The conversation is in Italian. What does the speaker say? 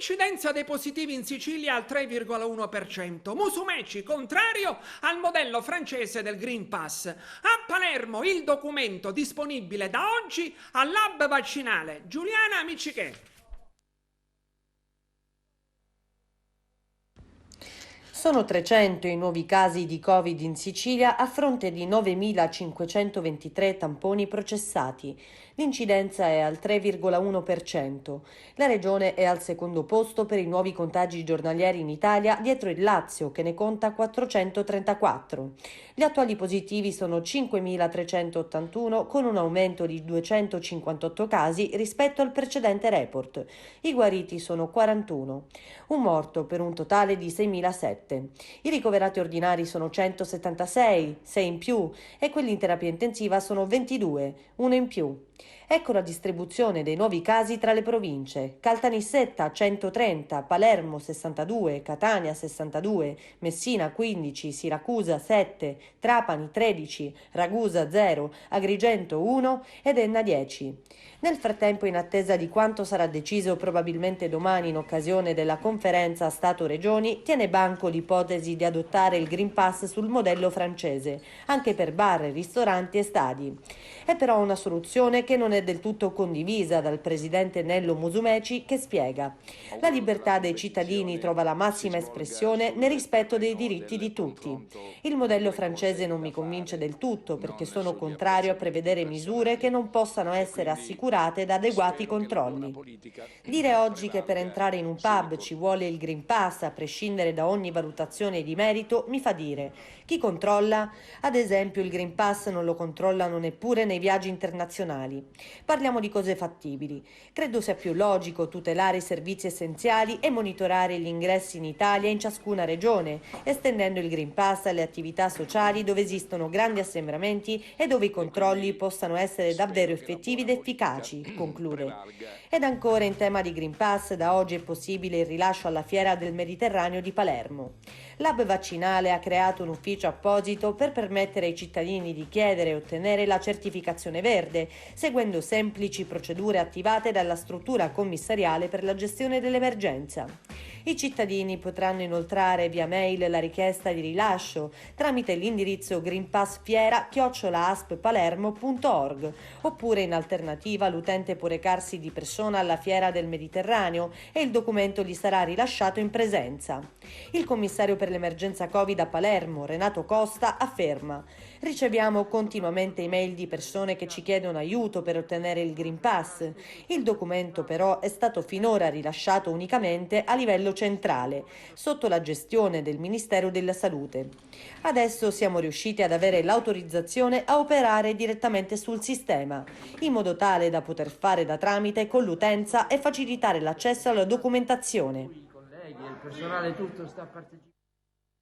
L'incidenza dei positivi in Sicilia è al 3,1%. Musumeci contrario al modello francese del Green Pass. A Palermo il documento disponibile da oggi al lab vaccinale. Giuliana Amici. Sono 300 i nuovi casi di Covid in Sicilia a fronte di 9.523 tamponi processati. L'incidenza è al 3,1%. La regione è al secondo posto per i nuovi contagi giornalieri in Italia, dietro il Lazio che ne conta 434. Gli attuali positivi sono 5.381 con un aumento di 258 casi rispetto al precedente report. I guariti sono 41. Un morto per un totale di 6.007. I ricoverati ordinari sono 176, 6 in più, e quelli in terapia intensiva sono 22, 1 in più. Ecco la distribuzione dei nuovi casi tra le province. Caltanissetta 130, Palermo 62, Catania 62, Messina 15, Siracusa 7, Trapani 13, Ragusa 0, Agrigento 1 ed Enna 10. Nel frattempo, in attesa di quanto sarà deciso probabilmente domani in occasione della conferenza Stato-Regioni, tiene banco l'ipotesi di adottare il Green Pass sul modello francese, anche per bar, ristoranti e stadi. È però una soluzione che non è del tutto condivisa dal presidente Nello Musumeci, che spiega: la libertà dei cittadini trova la massima espressione nel rispetto dei diritti di tutti. Il modello francese non mi convince del tutto perché sono contrario a prevedere misure che non possano essere assicurate da adeguati controlli. Dire oggi che per entrare in un pub ci vuole il Green Pass a prescindere da ogni valutazione di merito mi fa dire: chi controlla? Ad esempio il Green Pass non lo controllano neppure nei viaggi internazionali. Parliamo di cose fattibili. Credo sia più logico tutelare i servizi essenziali e monitorare gli ingressi in Italia in ciascuna regione, estendendo il Green Pass alle attività sociali dove esistono grandi assembramenti e dove i controlli possano essere davvero effettivi ed efficaci, conclude. Ed ancora in tema di Green Pass, da oggi è possibile il rilascio alla Fiera del Mediterraneo di Palermo. L'hub vaccinale ha creato un ufficio apposito per permettere ai cittadini di chiedere e ottenere la certificazione verde, seguendo semplici procedure attivate dalla struttura commissariale per la gestione dell'emergenza. I cittadini potranno inoltrare via mail la richiesta di rilascio tramite l'indirizzo greenpassfiera@asppalermo.org, oppure in alternativa l'utente può recarsi di persona alla Fiera del Mediterraneo e il documento gli sarà rilasciato in presenza. Il commissario per l'emergenza Covid a Palermo, Renato Costa, afferma: riceviamo continuamente email di persone che ci chiedono aiuto per ottenere il Green Pass. Il documento però è stato finora rilasciato unicamente a livello centrale, sotto la gestione del Ministero della Salute. Adesso siamo riusciti ad avere l'autorizzazione a operare direttamente sul sistema, in modo tale da poter fare da tramite con l'utenza e facilitare l'accesso alla documentazione. I colleghi e il personale tutto sta partecipando.